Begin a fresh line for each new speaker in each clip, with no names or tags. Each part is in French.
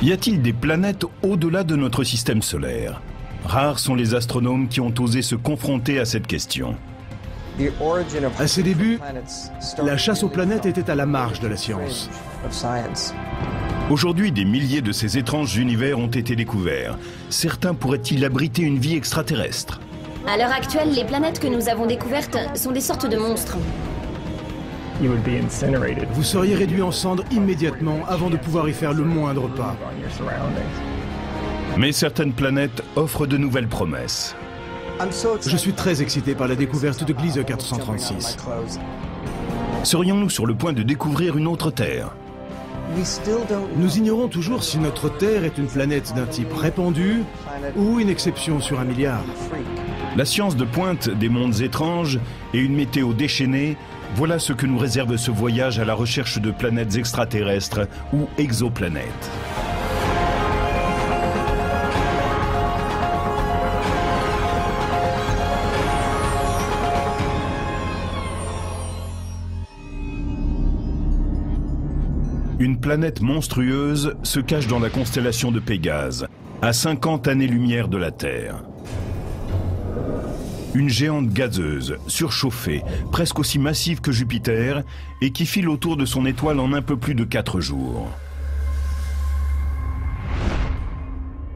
Y a-t-il des planètes au-delà de notre système solaire? Rares sont les astronomes qui ont osé se confronter à cette question.
À ses débuts, la chasse aux planètes était à la marge de la science.
Aujourd'hui, des milliers de ces étranges univers ont été découverts. Certains pourraient-ils abriter une vie extraterrestre?
À l'heure actuelle, les planètes que nous avons découvertes sont des sortes de monstres.
Vous seriez réduit en cendres immédiatement avant de pouvoir y faire le moindre pas.
Mais certaines planètes offrent de nouvelles promesses.
Je suis très excité par la découverte de Gliese 436.
Serions-nous sur le point de découvrir une autre Terre?
Nous ignorons toujours si notre Terre est une planète d'un type répandu ou une exception sur un milliard.
La science de pointe des mondes étranges et une météo déchaînée, voilà ce que nous réserve ce voyage à la recherche de planètes extraterrestres ou exoplanètes. Une planète monstrueuse se cache dans la constellation de Pégase, à 50 années-lumière de la Terre. Une géante gazeuse, surchauffée, presque aussi massive que Jupiter, et qui file autour de son étoile en un peu plus de 4 jours.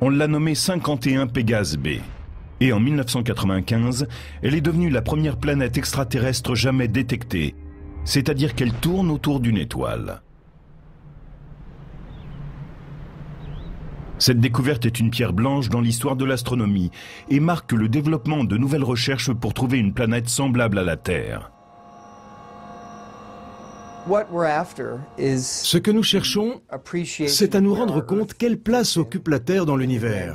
On l'a nommée 51 Pégase B. Et en 1995, elle est devenue la première planète extraterrestre jamais détectée, c'est-à-dire qu'elle tourne autour d'une étoile. Cette découverte est une pierre blanche dans l'histoire de l'astronomie et marque le développement de nouvelles recherches pour trouver une planète semblable à la Terre.
Ce que nous cherchons, c'est à nous rendre compte quelle place occupe la Terre dans l'univers.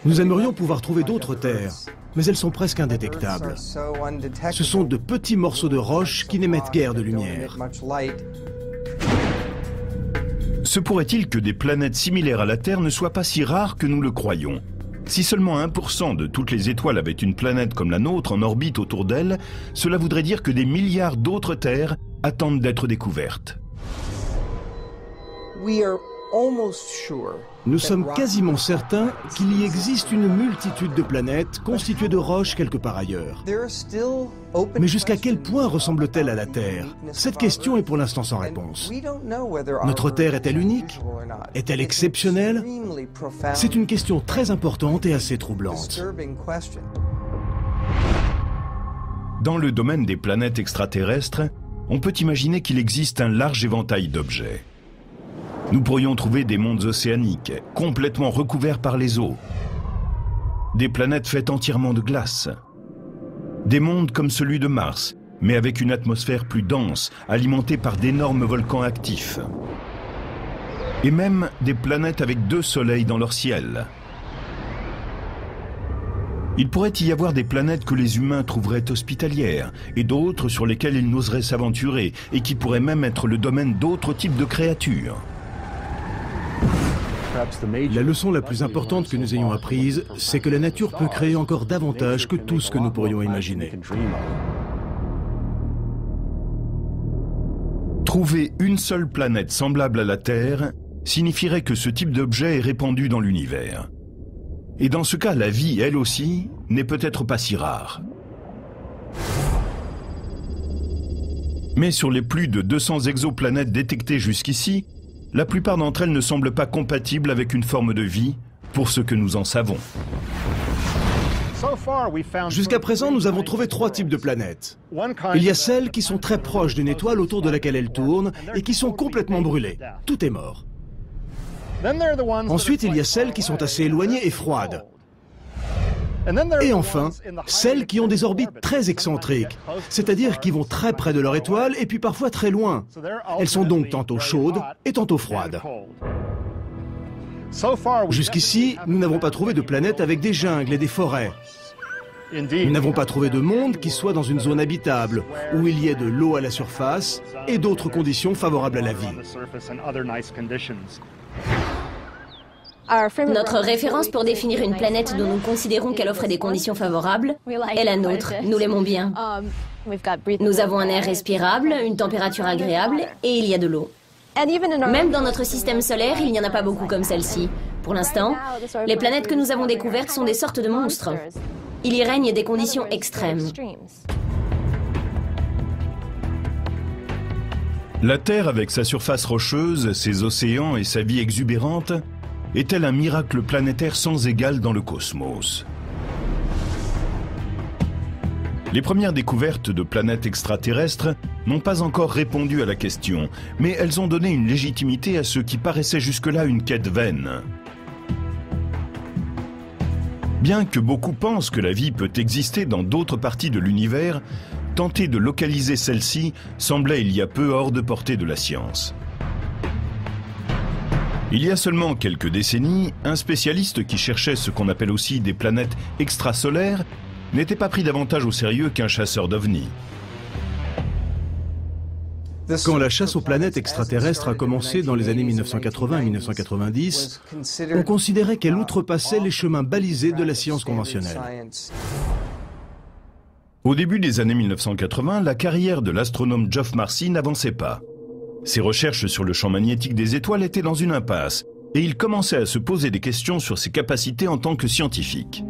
Nous aimerions pouvoir trouver d'autres terres, mais elles sont presque indétectables. Ce sont de petits morceaux de roche qui n'émettent guère de lumière.
Se pourrait-il que des planètes similaires à la Terre ne soient pas si rares que nous le croyons? Si seulement 1% de toutes les étoiles avaient une planète comme la nôtre en orbite autour d'elle, cela voudrait dire que des milliards d'autres terres attendent d'être découvertes.
Nous sommes quasiment certains qu'il y existe une multitude de planètes constituées de roches quelque part ailleurs. Mais jusqu'à quel point ressemble-t-elle à la Terre? Cette question est pour l'instant sans réponse. Notre Terre est-elle unique? Est-elle exceptionnelle? C'est une question très importante et assez troublante.
Dans le domaine des planètes extraterrestres, on peut imaginer qu'il existe un large éventail d'objets. Nous pourrions trouver des mondes océaniques, complètement recouverts par les eaux. Des planètes faites entièrement de glace. Des mondes comme celui de Mars, mais avec une atmosphère plus dense, alimentée par d'énormes volcans actifs. Et même des planètes avec 2 soleils dans leur ciel. Il pourrait y avoir des planètes que les humains trouveraient hospitalières, et d'autres sur lesquelles ils n'oseraient s'aventurer, et qui pourraient même être le domaine d'autres types de créatures.
La leçon la plus importante que nous ayons apprise, c'est que la nature peut créer encore davantage que tout ce que nous pourrions imaginer.
Trouver une seule planète semblable à la Terre signifierait que ce type d'objet est répandu dans l'univers. Et dans ce cas, la vie, elle aussi, n'est peut-être pas si rare. Mais sur les plus de 200 exoplanètes détectées jusqu'ici, la plupart d'entre elles ne semblent pas compatibles avec une forme de vie, pour ce que nous en savons.
Jusqu'à présent, nous avons trouvé 3 types de planètes. Il y a celles qui sont très proches d'une étoile autour de laquelle elle tourne et qui sont complètement brûlées. Tout est mort. Ensuite, il y a celles qui sont assez éloignées et froides. Et enfin, celles qui ont des orbites très excentriques, c'est-à-dire qui vont très près de leur étoile et puis parfois très loin. Elles sont donc tantôt chaudes et tantôt froides. Jusqu'ici, nous n'avons pas trouvé de planète avec des jungles et des forêts. Nous n'avons pas trouvé de monde qui soit dans une zone habitable, où il y ait de l'eau à la surface et d'autres conditions favorables à la vie.
Notre référence pour définir une planète dont nous considérons qu'elle offre des conditions favorables est la nôtre. Nous l'aimons bien. Nous avons un air respirable, une température agréable et il y a de l'eau. Même dans notre système solaire, il n'y en a pas beaucoup comme celle-ci. Pour l'instant, les planètes que nous avons découvertes sont des sortes de monstres. Il y règne des conditions extrêmes.
La Terre, avec sa surface rocheuse, ses océans et sa vie exubérante, est-elle un miracle planétaire sans égal dans le cosmos? Les premières découvertes de planètes extraterrestres n'ont pas encore répondu à la question, mais elles ont donné une légitimité à ce qui paraissait jusque-là une quête vaine. Bien que beaucoup pensent que la vie peut exister dans d'autres parties de l'univers, tenter de localiser celle-ci semblait il y a peu hors de portée de la science. Il y a seulement quelques décennies, un spécialiste qui cherchait ce qu'on appelle aussi des planètes extrasolaires n'était pas pris davantage au sérieux qu'un chasseur d'ovnis.
Quand la chasse aux planètes extraterrestres a commencé dans les années 1980 et 1990, on considérait qu'elle outrepassait les chemins balisés de la science conventionnelle.
Au début des années 1980, la carrière de l'astronome Geoff Marcy n'avançait pas. Ses recherches sur le champ magnétique des étoiles étaient dans une impasse, et il commençait à se poser des questions sur ses capacités en tant que scientifique.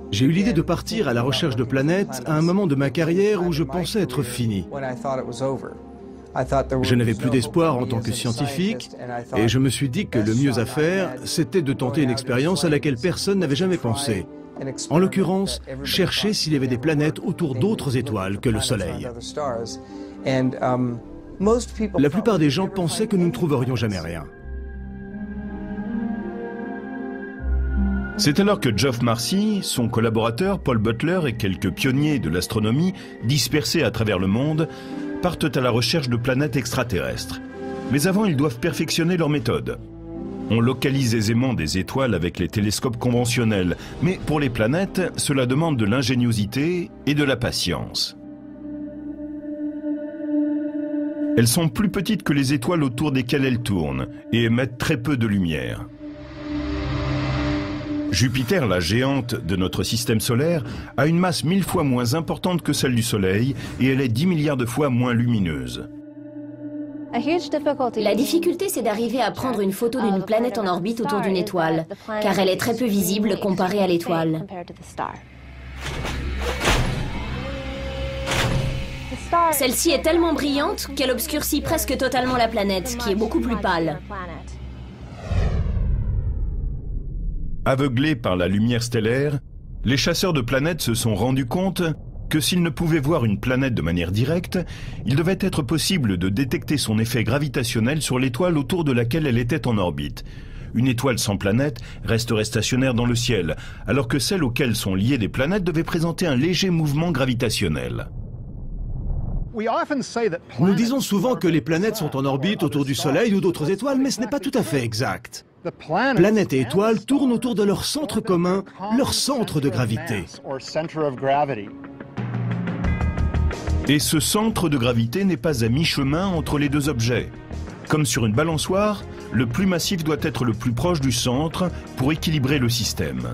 J'ai eu l'idée de partir à la recherche de planètes à un moment de ma carrière où je pensais être fini. Je n'avais plus d'espoir en tant que scientifique et je me suis dit que le mieux à faire, c'était de tenter une expérience à laquelle personne n'avait jamais pensé. En l'occurrence, chercher s'il y avait des planètes autour d'autres étoiles que le Soleil. La plupart des gens pensaient que nous ne trouverions jamais rien.
C'est alors que Geoff Marcy, son collaborateur Paul Butler et quelques pionniers de l'astronomie dispersés à travers le monde partent à la recherche de planètes extraterrestres. Mais avant, ils doivent perfectionner leur méthode. On localise aisément des étoiles avec les télescopes conventionnels, mais pour les planètes, cela demande de l'ingéniosité et de la patience. Elles sont plus petites que les étoiles autour desquelles elles tournent et émettent très peu de lumière. Jupiter, la géante de notre système solaire, a une masse 1000 fois moins importante que celle du Soleil et elle est 10 milliards de fois moins lumineuse.
La difficulté, c'est d'arriver à prendre une photo d'une planète en orbite autour d'une étoile, car elle est très peu visible comparée à l'étoile. Celle-ci est tellement brillante qu'elle obscurcit presque totalement la planète, qui est beaucoup plus pâle.
Aveuglés par la lumière stellaire, les chasseurs de planètes se sont rendus compte que s'ils ne pouvaient voir une planète de manière directe, il devait être possible de détecter son effet gravitationnel sur l'étoile autour de laquelle elle était en orbite. Une étoile sans planète resterait stationnaire dans le ciel, alors que celles auxquelles sont liées des planètes devaient présenter un léger mouvement gravitationnel.
Nous disons souvent que les planètes sont en orbite autour du Soleil ou d'autres étoiles, mais ce n'est pas tout à fait exact. Planètes et étoiles tournent autour de leur centre commun, leur centre de gravité.
Et ce centre de gravité n'est pas à mi-chemin entre les deux objets. Comme sur une balançoire, le plus massif doit être le plus proche du centre pour équilibrer le système.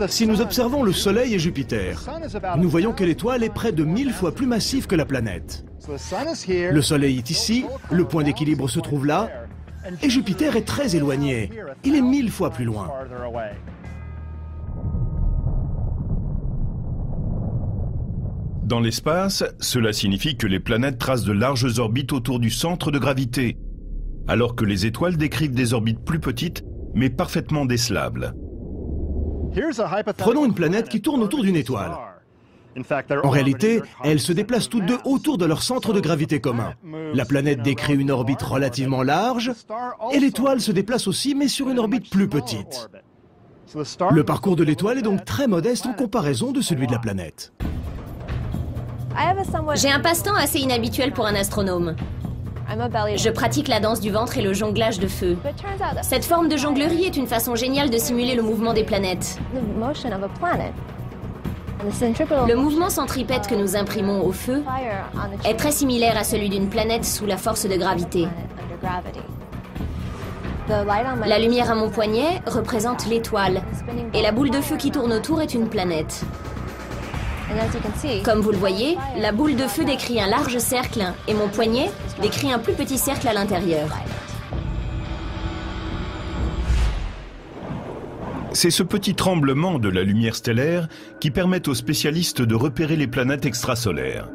Si nous observons le Soleil et Jupiter, nous voyons que l'étoile est près de 1000 fois plus massive que la planète. Le Soleil est ici, le point d'équilibre se trouve là, et Jupiter est très éloigné. Il est 1000 fois plus loin.
Dans l'espace, cela signifie que les planètes tracent de larges orbites autour du centre de gravité, alors que les étoiles décrivent des orbites plus petites, mais parfaitement décelables.
Prenons une planète qui tourne autour d'une étoile. En réalité, elles se déplacent toutes deux autour de leur centre de gravité commun. La planète décrit une orbite relativement large, et l'étoile se déplace aussi, mais sur une orbite plus petite. Le parcours de l'étoile est donc très modeste en comparaison de celui de la planète.
J'ai un passe-temps assez inhabituel pour un astronome. Je pratique la danse du ventre et le jonglage de feu. Cette forme de jonglerie est une façon géniale de simuler le mouvement des planètes. Le mouvement centripète que nous imprimons au feu est très similaire à celui d'une planète sous la force de gravité. La lumière à mon poignet représente l'étoile, et la boule de feu qui tourne autour est une planète. Comme vous le voyez, la boule de feu décrit un large cercle et mon poignet décrit un plus petit cercle à l'intérieur.
C'est ce petit tremblement de la lumière stellaire qui permet aux spécialistes de repérer les planètes extrasolaires.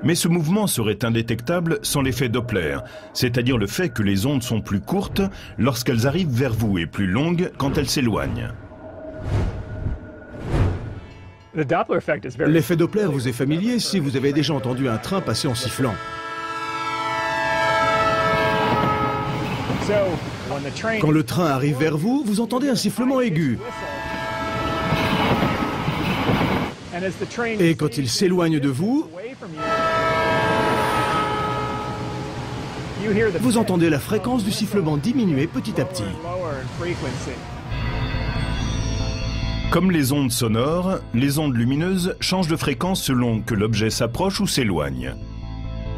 Mais ce mouvement serait indétectable sans l'effet Doppler, c'est-à-dire le fait que les ondes sont plus courtes lorsqu'elles arrivent vers vous et plus longues quand elles s'éloignent.
L'effet Doppler vous est familier si vous avez déjà entendu un train passer en sifflant. Quand le train arrive vers vous, vous entendez un sifflement aigu. Et quand il s'éloigne de vous, vous entendez la fréquence du sifflement diminuer petit à petit.
Comme les ondes sonores, les ondes lumineuses changent de fréquence selon que l'objet s'approche ou s'éloigne.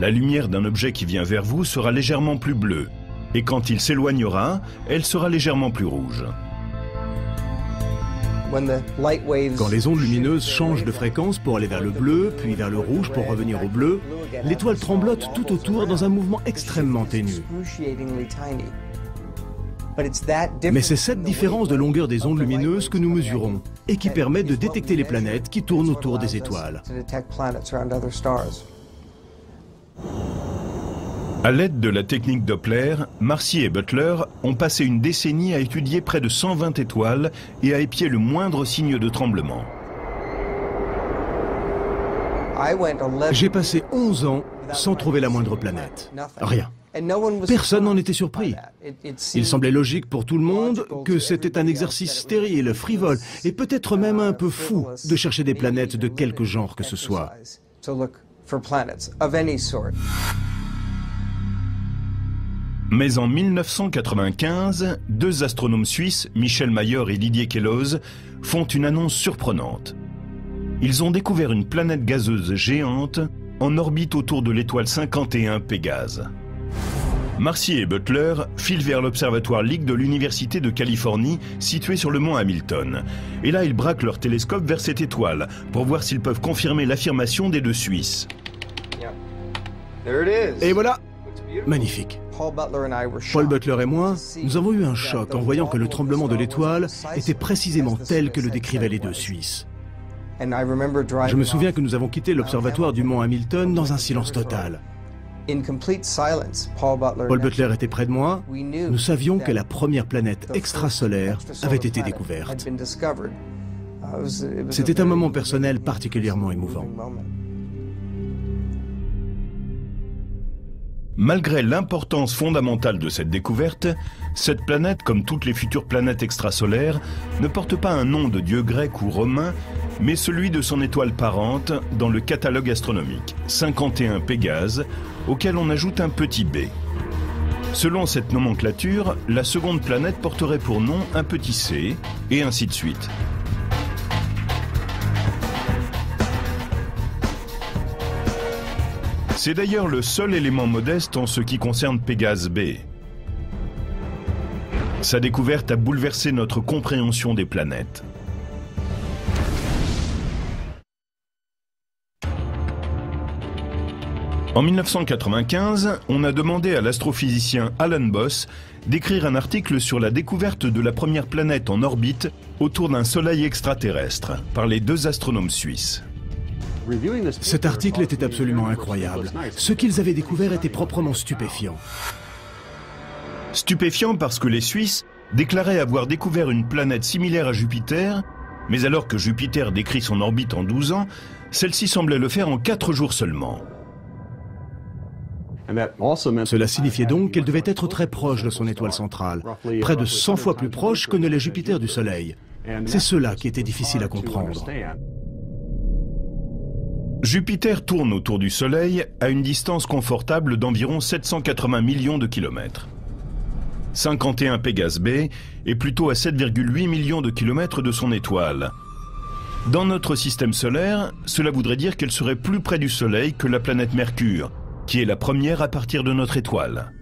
La lumière d'un objet qui vient vers vous sera légèrement plus bleue, et quand il s'éloignera, elle sera légèrement plus rouge.
Quand les ondes lumineuses changent de fréquence pour aller vers le bleu, puis vers le rouge pour revenir au bleu, l'étoile tremblote tout autour dans un mouvement extrêmement ténu. Mais c'est cette différence de longueur des ondes lumineuses que nous mesurons et qui permet de détecter les planètes qui tournent autour des étoiles.
À l'aide de la technique Doppler, Marcy et Butler ont passé une décennie à étudier près de 120 étoiles et à épier le moindre signe de tremblement.
J'ai passé 11 ans sans trouver la moindre planète. Rien. Personne n'en était surpris. Il semblait logique pour tout le monde que c'était un exercice stérile, frivole et peut-être même un peu fou de chercher des planètes de quelque genre que ce soit.
Mais en 1995, deux astronomes suisses, Michel Mayer et Didier Queloz, font une annonce surprenante. Ils ont découvert une planète gazeuse géante en orbite autour de l'étoile 51 Pégase. Marcy et Butler filent vers l'observatoire Lick de l'Université de Californie, situé sur le mont Hamilton. Et là, ils braquent leur télescope vers cette étoile, pour voir s'ils peuvent confirmer l'affirmation des deux Suisses.
Et voilà! Magnifique. Paul Butler et moi, nous avons eu un choc en voyant que le tremblement de l'étoile était précisément tel que le décrivaient les deux Suisses. Je me souviens que nous avons quitté l'observatoire du mont Hamilton dans un silence total. Paul Butler était près de moi. Nous savions que la première planète extrasolaire avait été découverte. C'était un moment personnel particulièrement émouvant.
Malgré l'importance fondamentale de cette découverte, cette planète, comme toutes les futures planètes extrasolaires, ne porte pas un nom de dieu grec ou romain, mais celui de son étoile parente dans le catalogue astronomique, 51 Pégase, auquel on ajoute un petit b. Selon cette nomenclature, la seconde planète porterait pour nom un petit c, et ainsi de suite. C'est d'ailleurs le seul élément modeste en ce qui concerne Pégase B. Sa découverte a bouleversé notre compréhension des planètes. En 1995, on a demandé à l'astrophysicien Alan Boss d'écrire un article sur la découverte de la première planète en orbite autour d'un soleil extraterrestre par les deux astronomes suisses.
Cet article était absolument incroyable. Ce qu'ils avaient découvert était proprement stupéfiant.
Stupéfiant parce que les Suisses déclaraient avoir découvert une planète similaire à Jupiter, mais alors que Jupiter décrit son orbite en 12 ans, celle-ci semblait le faire en 4 jours seulement.
Cela signifiait donc qu'elle devait être très proche de son étoile centrale, près de 100 fois plus proche que ne l'est Jupiter du Soleil. C'est cela qui était difficile à comprendre.
Jupiter tourne autour du Soleil à une distance confortable d'environ 780 millions de kilomètres. 51 Pégase B est plutôt à 7,8 millions de kilomètres de son étoile. Dans notre système solaire, cela voudrait dire qu'elle serait plus près du Soleil que la planète Mercure, qui est la première à partir de notre étoile.